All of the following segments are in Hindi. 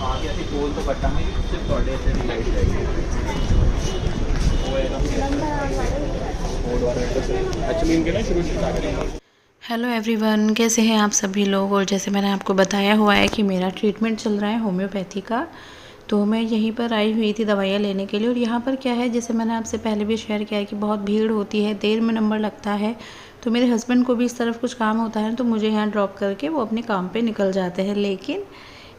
आगे ऐसे गोल तो कटा में सिर्फ थोड़े ऐसे लाइट जाएगी वो एक्चुअली इनके ना शुरू से स्टार्ट करेंगे। हेलो एवरीवन, कैसे हैं आप सभी लोग। और जैसे मैंने आपको बताया हुआ है कि मेरा ट्रीटमेंट चल रहा है होम्योपैथी का, तो मैं यहीं पर आई हुई थी दवाइयाँ लेने के लिए। और यहाँ पर क्या है, जैसे मैंने आपसे पहले भी शेयर किया है कि बहुत भीड़ होती है, देर में नंबर लगता है। तो मेरे हस्बैंड को भी इस तरफ कुछ काम होता है तो मुझे यहाँ ड्रॉप करके वो अपने काम पे निकल जाते हैं। लेकिन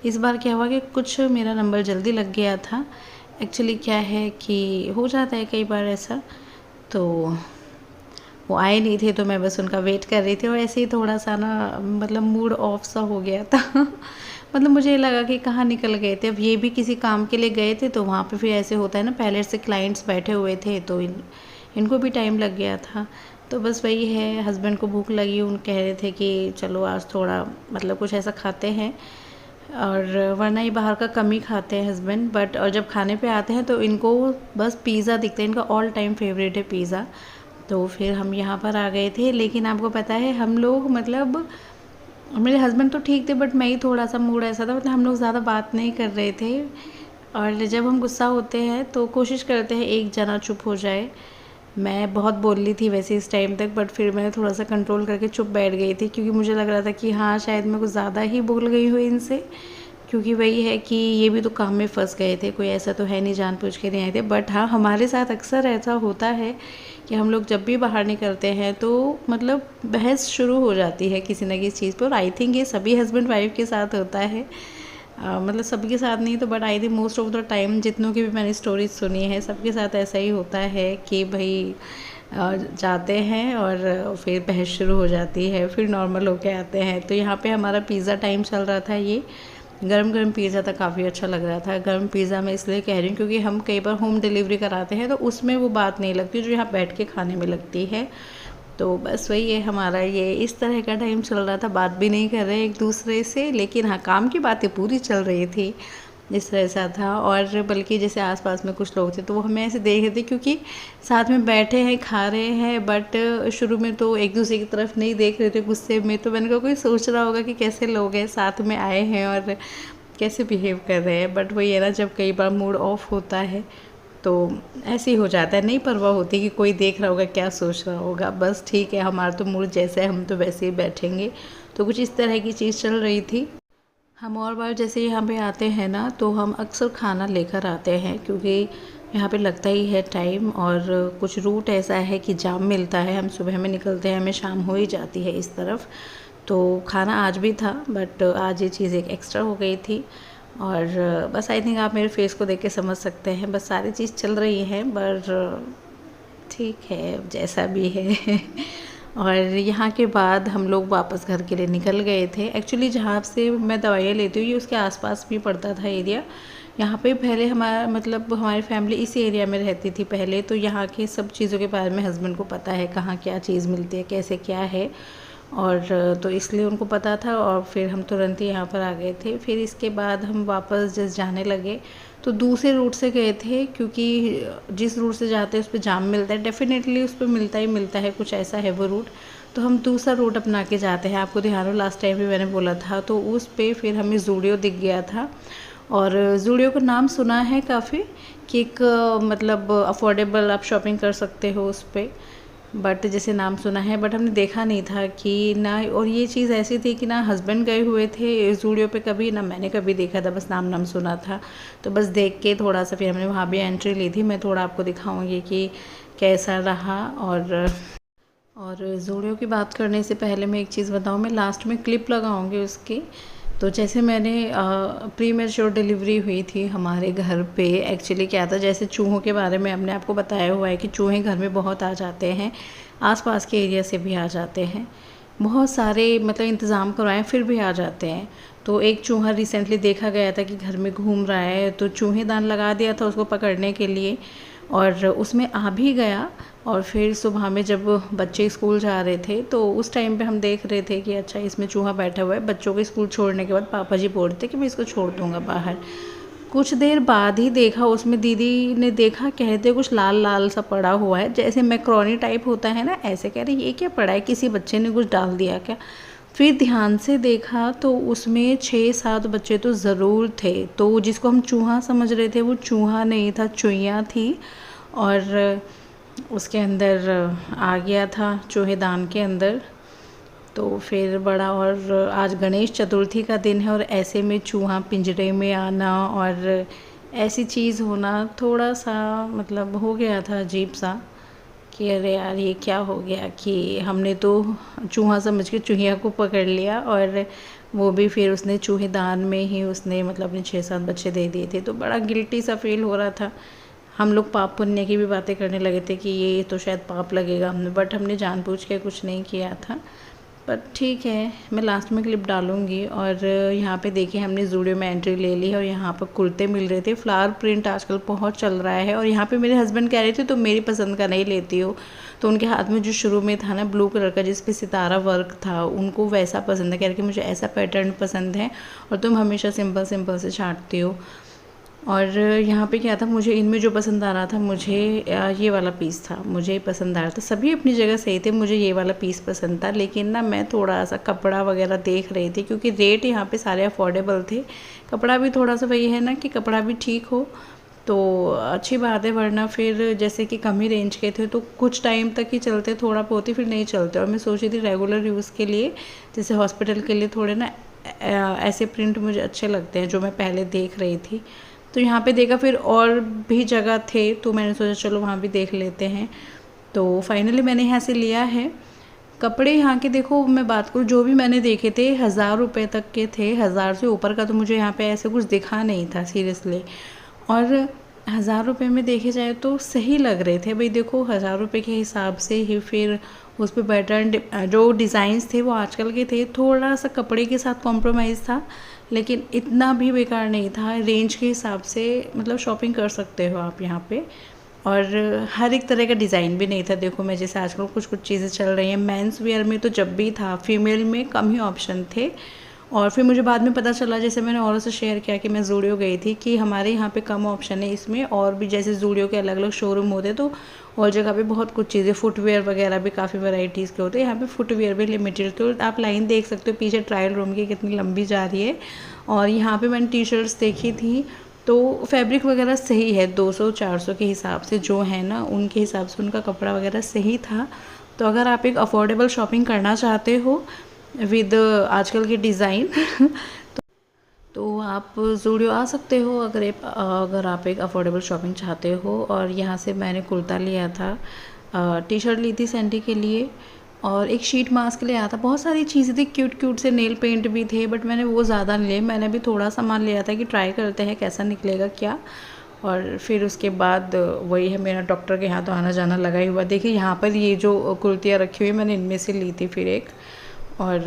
इस बार क्या हुआ कि कुछ मेरा नंबर जल्दी लग गया था। एक्चुअली क्या है कि हो जाता है कई बार ऐसा, तो वो आए नहीं थे तो मैं बस उनका वेट कर रही थी। और ऐसे ही थोड़ा सा ना मतलब मूड ऑफ सा हो गया था मतलब मुझे लगा कि कहाँ निकल गए थे। अब ये भी किसी काम के लिए गए थे तो वहाँ पे फिर ऐसे होता है ना, पहले से क्लाइंट्स बैठे हुए थे तो इनको भी टाइम लग गया था। तो बस वही है, हस्बैंड को भूख लगी, उन कह रहे थे कि चलो आज थोड़ा मतलब कुछ ऐसा खाते हैं। और वरना ही बाहर का कम ही खाते हैं हस्बैंड, बट और जब खाने पे आते हैं तो इनको बस पिज़्ज़ा दिखता है, इनका ऑल टाइम फेवरेट है पिज़्ज़ा। तो फिर हम यहाँ पर आ गए थे। लेकिन आपको पता है हम लोग मतलब मेरे हस्बैंड तो ठीक थे, बट मैं ही थोड़ा सा मूड ऐसा था, मतलब हम लोग ज़्यादा बात नहीं कर रहे थे। और जब हम गुस्सा होते हैं तो कोशिश करते हैं एक जना चुप हो जाए। मैं बहुत बोल रही थी वैसे इस टाइम तक, बट फिर मैंने थोड़ा सा कंट्रोल करके चुप बैठ गई थी, क्योंकि मुझे लग रहा था कि हाँ शायद मैं कुछ ज़्यादा ही बोल गई हूँ इनसे। क्योंकि वही है कि ये भी तो काम में फंस गए थे, कोई ऐसा तो है नहीं जानबूझ के नहीं आए थे। बट हाँ, हमारे साथ अक्सर ऐसा होता है कि हम लोग जब भी बाहर निकलते हैं तो मतलब बहस शुरू हो जाती है किसी न किसी चीज़ पर। और आई थिंक ये सभी हस्बैंड वाइफ के साथ होता है। मतलब सबके साथ नहीं तो, but I think most of the time जितनों की भी मैंने स्टोरीज सुनी है सबके साथ ऐसा ही होता है कि भाई जाते हैं और फिर बहस शुरू हो जाती है, फिर नॉर्मल होके आते हैं। तो यहाँ पे हमारा पिज़्ज़ा टाइम चल रहा था। ये गरम गरम पिज़्ज़ा था, काफ़ी अच्छा लग रहा था। गरम पिज़्ज़ा मैं इसलिए कह रही हूँ क्योंकि हम कई बार होम डिलीवरी कराते हैं तो उसमें वो बात नहीं लगती जो यहाँ बैठ के खाने में लगती है। तो बस वही है हमारा, ये इस तरह का टाइम चल रहा था। बात भी नहीं कर रहे एक दूसरे से, लेकिन हाँ काम की बातें पूरी चल रही थी। इस तरह सा था। और बल्कि जैसे आसपास में कुछ लोग थे तो वो हमें ऐसे देख रहे थे, क्योंकि साथ में बैठे हैं खा रहे हैं, बट शुरू में तो एक दूसरे की तरफ नहीं देख रहे थे गुस्से में। तो मैंने कहा कोई सोच रहा होगा कि कैसे लोग हैं साथ में आए हैं और कैसे बिहेव कर रहे हैं। बट वही है ना, जब कई बार मूड ऑफ होता है तो ऐसे ही हो जाता है, नहीं परवाह होती कि कोई देख रहा होगा क्या सोच रहा होगा। बस ठीक है, हमारा तो मूड जैसा है हम तो वैसे ही बैठेंगे। तो कुछ इस तरह की चीज़ चल रही थी। हम और बार जैसे यहाँ पे आते हैं ना तो हम अक्सर खाना लेकर आते हैं, क्योंकि यहाँ पे लगता ही है टाइम। और कुछ रूट ऐसा है कि जाम मिलता है, हम सुबह में निकलते हैं हमें शाम हो ही जाती है इस तरफ। तो खाना आज भी था, बट आज ये चीज़ एक एक्स्ट्रा हो गई थी। और बस आई थिंक आप मेरे फेस को देख के समझ सकते हैं, बस सारी चीज़ चल रही है, पर ठीक है जैसा भी है और यहाँ के बाद हम लोग वापस घर के लिए निकल गए थे। एक्चुअली जहाँ से मैं दवाइयाँ लेती हूँ ये उसके आसपास भी पड़ता था एरिया। यहाँ पे पहले हमारा मतलब हमारी फैमिली इस एरिया में रहती थी पहले, तो यहाँ के सब चीज़ों के बारे में हस्बैंड को पता है, कहाँ क्या चीज़ मिलती है कैसे क्या है। और तो इसलिए उनको पता था और फिर हम तुरंत ही यहाँ पर आ गए थे। फिर इसके बाद हम वापस जैसे जाने लगे तो दूसरे रूट से गए थे, क्योंकि जिस रूट से जाते हैं उस पर जाम मिलता है, डेफिनेटली उस पर मिलता ही मिलता है, कुछ ऐसा है वो रूट। तो हम दूसरा रूट अपना के जाते हैं। आपको ध्यान हो लास्ट टाइम भी मैंने बोला था, तो उस पर फिर हमें ज़ूडियो दिख गया था। और ज़ूडियो का नाम सुना है काफ़ी कि एक मतलब अफोर्डेबल आप शॉपिंग कर सकते हो उस पर, बट जैसे नाम सुना है बट हमने देखा नहीं था कि ना। और ये चीज़ ऐसी थी कि ना हस्बैंड गए हुए थे ज़ूडियो पे कभी, ना मैंने कभी देखा था, बस नाम नाम सुना था। तो बस देख के थोड़ा सा फिर हमने वहाँ भी एंट्री ली थी। मैं थोड़ा आपको दिखाऊंगी कि कैसा रहा। और ज़ूडियो की बात करने से पहले मैं एक चीज़ बताऊँ, मैं लास्ट में क्लिप लगाऊंगी उसकी। तो जैसे मैंने प्री मैच्योर डिलीवरी हुई थी हमारे घर पे। एक्चुअली क्या था, जैसे चूहों के बारे में हमने आपको बताया हुआ है कि चूहे घर में बहुत आ जाते हैं, आसपास के एरिया से भी आ जाते हैं, बहुत सारे मतलब इंतज़ाम करवाएं फिर भी आ जाते हैं। तो एक चूहा रिसेंटली देखा गया था कि घर में घूम रहा है, तो चूहेदान लगा दिया था उसको पकड़ने के लिए, और उसमें आ भी गया। और फिर सुबह में जब बच्चे स्कूल जा रहे थे तो उस टाइम पे हम देख रहे थे कि अच्छा इसमें चूहा बैठा हुआ है। बच्चों को स्कूल छोड़ने के बाद पापा जी बोल रहे थे कि मैं इसको छोड़ दूँगा बाहर। कुछ देर बाद ही देखा उसमें, दीदी ने देखा, कहते कुछ लाल लाल सा पड़ा हुआ है, जैसे मैक्रोनी टाइप होता है ना, ऐसे कह रहे ये क्या पड़ा है, किसी बच्चे ने कुछ डाल दिया क्या। फिर ध्यान से देखा तो उसमें 6-7 बच्चे तो ज़रूर थे। तो जिसको हम चूहा समझ रहे थे वो चूहा नहीं था, चुईयाँ थी। और उसके अंदर आ गया था चूहेदान के अंदर। तो फिर बड़ा, और आज गणेश चतुर्थी का दिन है और ऐसे में चूहा पिंजरे में आना और ऐसी चीज़ होना थोड़ा सा मतलब हो गया था अजीब सा कि अरे यार ये क्या हो गया कि हमने तो चूहा समझ के चूहिया को पकड़ लिया, और वो भी फिर उसने चूहेदान में ही उसने मतलब अपने 6-7 बच्चे दे दिए थे। तो बड़ा गिल्टी सा फील हो रहा था। हम लोग पाप पुण्य की भी बातें करने लगे थे कि ये तो शायद पाप लगेगा हमने, बट हमने जानबूझ के कुछ नहीं किया था। पर ठीक है, मैं लास्ट में क्लिप डालूँगी। और यहाँ पे देखिए हमने ज़ूडियो में एंट्री ले ली है और यहाँ पर कुर्ते मिल रहे थे। फ्लावर प्रिंट आजकल बहुत चल रहा है और यहाँ पे मेरे हस्बैंड कह रहे थे तो मेरी पसंद का नहीं लेती हो। तो उनके हाथ में जो शुरू में था ना ब्लू कलर का जिस पे सितारा वर्क था, उनको वैसा पसंद है। कह रहे कि मुझे ऐसा पैटर्न पसंद है और तुम हमेशा सिंपल सिंपल से छाँटती हो। और यहाँ पे क्या था, मुझे इनमें जो पसंद आ रहा था, मुझे ये वाला पीस था, मुझे पसंद आ रहा था। सभी अपनी जगह सही थे, मुझे ये वाला पीस पसंद था। लेकिन ना मैं थोड़ा सा कपड़ा वगैरह देख रही थी क्योंकि रेट यहाँ पे सारे अफोर्डेबल थे। कपड़ा भी थोड़ा सा वही है ना कि कपड़ा भी ठीक हो तो अच्छी बात है, वरना फिर जैसे कि कम ही रेंज के थे तो कुछ टाइम तक ही चलते, थोड़ा बहुत ही फिर नहीं चलते। और मैं सोच रही थी रेगुलर यूज़ के लिए, जैसे हॉस्पिटल के लिए थोड़े ना ऐसे प्रिंट मुझे अच्छे लगते हैं जो मैं पहले देख रही थी। तो यहाँ पे देखा फिर और भी जगह थे तो मैंने सोचा चलो वहाँ भी देख लेते हैं। तो फाइनली मैंने यहाँ से लिया है कपड़े। यहाँ के देखो मैं बात करूँ जो भी मैंने देखे थे 1000 रुपये तक के थे, 1000 से ऊपर का तो मुझे यहाँ पे ऐसे कुछ दिखा नहीं था सीरियसली। और 1000 रुपये में देखे जाए तो सही लग रहे थे भाई। देखो 1000 रुपये के हिसाब से ही फिर उस पर पैटर्न जो डिज़ाइंस थे वो आजकल के थे, थोड़ा सा कपड़े के साथ कॉम्प्रोमाइज़ था लेकिन इतना भी बेकार नहीं था। रेंज के हिसाब से मतलब शॉपिंग कर सकते हो आप यहाँ पे। और हर एक तरह का डिज़ाइन भी नहीं था। देखो मैं जैसे आजकल कुछ कुछ चीज़ें चल रही हैं मेंस वेयर में तो जब भी था, फीमेल में कम ही ऑप्शन थे। और फिर मुझे बाद में पता चला, जैसे मैंने औरों से शेयर किया कि मैं ज़ूडियो गई थी, कि हमारे यहाँ पे कम ऑप्शन है इसमें। और भी जैसे ज़ूडियो के अलग अलग शोरूम होते तो और जगह पे बहुत कुछ चीज़ें, फुटवेयर वगैरह भी काफ़ी वैरायटीज़ के होते हैं। यहाँ पे फुटवेयर भी लिमिटेड, तो आप लाइन देख सकते हो पीछे ट्रायल रूम की कितनी लंबी जा रही है। और यहाँ पे मैंने टी शर्ट्स देखी थी तो फैब्रिक वगैरह सही है, 200-400 के हिसाब से जो है ना उनके हिसाब से उनका कपड़ा वगैरह सही था। तो अगर आप एक अफोर्डेबल शॉपिंग करना चाहते हो विद आजकल के डिज़ाइन तो आप ज़ूडियो आ सकते हो अगर आप एक अफोर्डेबल शॉपिंग चाहते हो। और यहाँ से मैंने कुर्ता लिया था, टी शर्ट ली थी सैंडी के लिए और एक शीट मास्क लिया था। बहुत सारी चीज़ें थी, क्यूट क्यूट से नेल पेंट भी थे, बट मैंने वो ज़्यादा नहीं लिए। मैंने भी थोड़ा सामान लिया था कि ट्राई करते हैं कैसा निकलेगा क्या। और फिर उसके बाद वही है, मेरा डॉक्टर के यहाँ तो आना जाना लगा ही हुआ। देखिए यहाँ पर ये जो कुर्तियाँ रखी हुई मैंने इनमें से ली थी फिर एक। और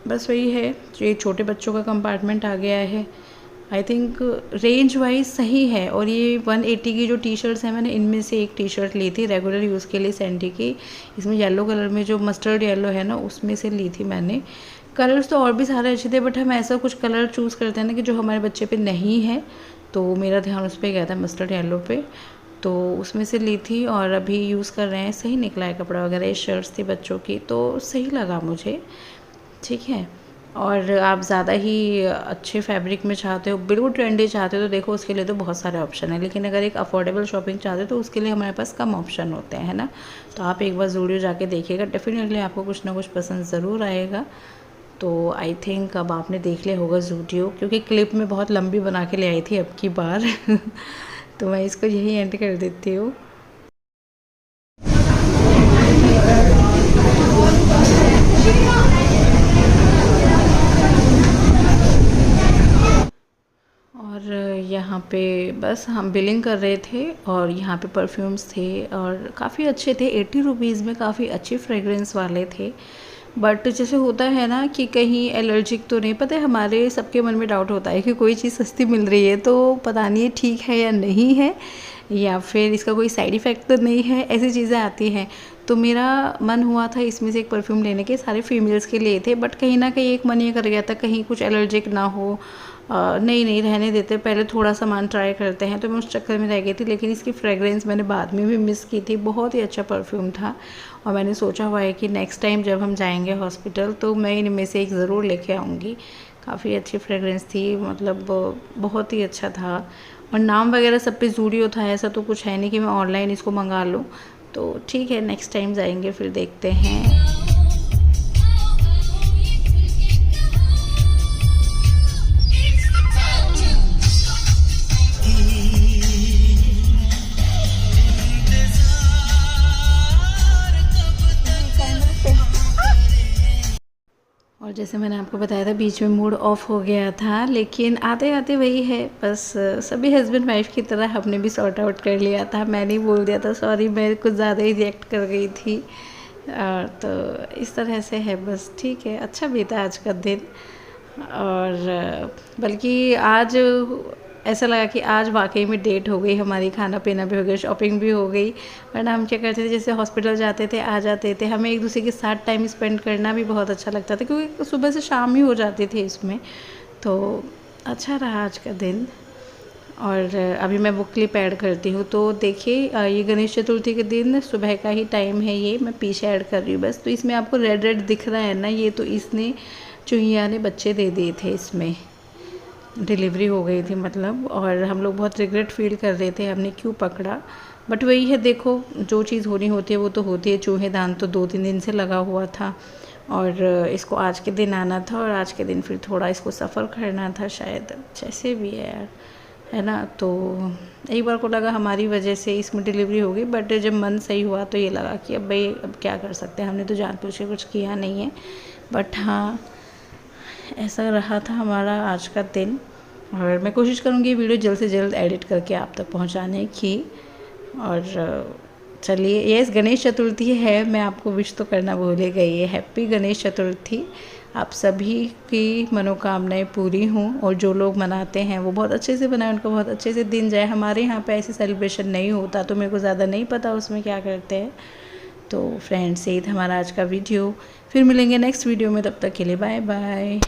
बस वही है, ये छोटे बच्चों का कंपार्टमेंट आ गया है। आई थिंक रेंज वाइज सही है। और ये 180 की जो टी शर्ट्स हैं, मैंने इनमें से एक टी शर्ट ली थी रेगुलर यूज़ के लिए सैंडी की। इसमें येलो कलर में जो मस्टर्ड येलो है ना उसमें से ली थी मैंने। कलर्स तो और भी सारे अच्छे थे, बट हम ऐसा कुछ कलर चूज़ करते हैं ना कि जो हमारे बच्चे पे नहीं है, तो मेरा ध्यान उस पर गया था मस्टर्ड येलो पे, तो उसमें से ली थी। और अभी यूज़ कर रहे हैं, सही निकला है कपड़ा वगैरह। ये शर्ट्स थी बच्चों की तो सही लगा मुझे, ठीक है। और आप ज़्यादा ही अच्छे फैब्रिक में चाहते हो, बिल्कुल ट्रेंडी चाहते हो, तो देखो उसके लिए तो बहुत सारे ऑप्शन है। लेकिन अगर एक अफोर्डेबल शॉपिंग चाहते हो तो उसके लिए हमारे पास कम ऑप्शन होते हैं, है ना। तो आप एक बार ज़ूडियो जाके देखिएगा, डेफिनेटली आपको कुछ ना कुछ पसंद ज़रूर आएगा। तो आई थिंक अब आपने देख लिया होगा ज़ूडियो, क्योंकि क्लिप में बहुत लंबी बना के ले आई थी अब की बार तो मैं इसको यही एंड कर देती हूँ। और यहाँ पे बस हम बिलिंग कर रहे थे और यहाँ पे परफ्यूम्स थे और काफ़ी अच्छे थे। 80 रुपीज़ में काफ़ी अच्छे फ्रेगरेंस वाले थे। बट जैसे होता है ना कि कहीं एलर्जिक तो नहीं, पता है हमारे सबके मन में डाउट होता है कि कोई चीज़ सस्ती मिल रही है तो पता नहीं ठीक है या नहीं है, या फिर इसका कोई साइड इफ़ेक्ट तो नहीं है, ऐसी चीज़ें आती हैं। तो मेरा मन हुआ था इसमें से एक परफ्यूम लेने के, सारे फीमेल्स के लिए थे, बट कहीं ना कहीं एक मन ये कर गया था कहीं कुछ एलर्जिक ना हो नहीं रहने देते, पहले थोड़ा सामान ट्राई करते हैं, तो मैं उस चक्कर में रह गई थी। लेकिन इसकी फ्रेगरेंस मैंने बाद में भी मिस की थी, बहुत ही अच्छा परफ्यूम था। और मैंने सोचा हुआ है कि नेक्स्ट टाइम जब हम जाएंगे हॉस्पिटल तो मैं इनमें से एक ज़रूर लेके आऊँगी। काफ़ी अच्छी फ्रेगरेंस थी, मतलब बहुत ही अच्छा था। और नाम वगैरह सब पे ज़ूडियो था, ऐसा तो कुछ है नहीं कि मैं ऑनलाइन इसको मंगा लूँ। तो ठीक है, नेक्स्ट टाइम जाएंगे फिर देखते हैं। और जैसे मैंने आपको बताया था बीच में मूड ऑफ हो गया था, लेकिन आते आते वही है, बस सभी हस्बैंड वाइफ की तरह हमने भी सॉर्ट आउट कर लिया था। मैंने ही बोल दिया था सॉरी, मैं कुछ ज़्यादा ही रिएक्ट कर गई थी। तो इस तरह से है, बस ठीक है, अच्छा बीता आज का दिन। और बल्कि आज ऐसा लगा कि आज वाकई में डेट हो गई हमारी, खाना पीना भी हो गया, शॉपिंग भी हो गई। वरना हम क्या करते थे, जैसे हॉस्पिटल जाते थे, आ जाते थे, हमें एक दूसरे के साथ टाइम स्पेंड करना भी बहुत अच्छा लगता था, क्योंकि सुबह से शाम ही हो जाती थी इसमें। तो अच्छा रहा आज का दिन। और अभी मैं बुक क्लिप ऐड करती हूँ। तो देखिए ये गणेश चतुर्थी के दिन सुबह का ही टाइम है, ये मैं पीछे ऐड कर रही हूँ बस। तो इसमें आपको रेड रेड दिख रहा है ना, ये तो इसने चूहिया ने बच्चे दे दिए थे, इसमें डिलीवरी हो गई थी मतलब। और हम लोग बहुत रिग्रेट फील कर रहे थे हमने क्यों पकड़ा, बट वही है, देखो जो चीज़ होनी होती है वो तो होती है। चूहेदान तो 2-3 दिन से लगा हुआ था, और इसको आज के दिन आना था, और आज के दिन फिर थोड़ा इसको सफ़र करना था शायद, जैसे भी है यार, है ना। तो एक बार को लगा हमारी वजह से इसमें डिलीवरी हो गई, बट जब मन सही हुआ तो ये लगा कि अब भाई अब क्या कर सकते हैं, हमने तो जानबूझ के कुछ किया नहीं है। बट हाँ, ऐसा रहा था हमारा आज का दिन। और मैं कोशिश करूँगी वीडियो जल्द से जल्द एडिट करके आप तक पहुँचाने की। और चलिए, यस गणेश चतुर्थी है, मैं आपको विश तो करना भूल ही गई है। हैप्पी गणेश चतुर्थी, आप सभी की मनोकामनाएं पूरी हों, और जो लोग मनाते हैं वो बहुत अच्छे से मनाएं, उनका बहुत अच्छे से दिन जाए। हमारे यहाँ पे ऐसे सेलिब्रेशन नहीं होता, तो मेरे को ज़्यादा नहीं पता उसमें क्या करते हैं। तो फ्रेंड्स, यही था हमारा आज का वीडियो। फिर मिलेंगे नेक्स्ट वीडियो में, तब तक के लिए बाय बाय।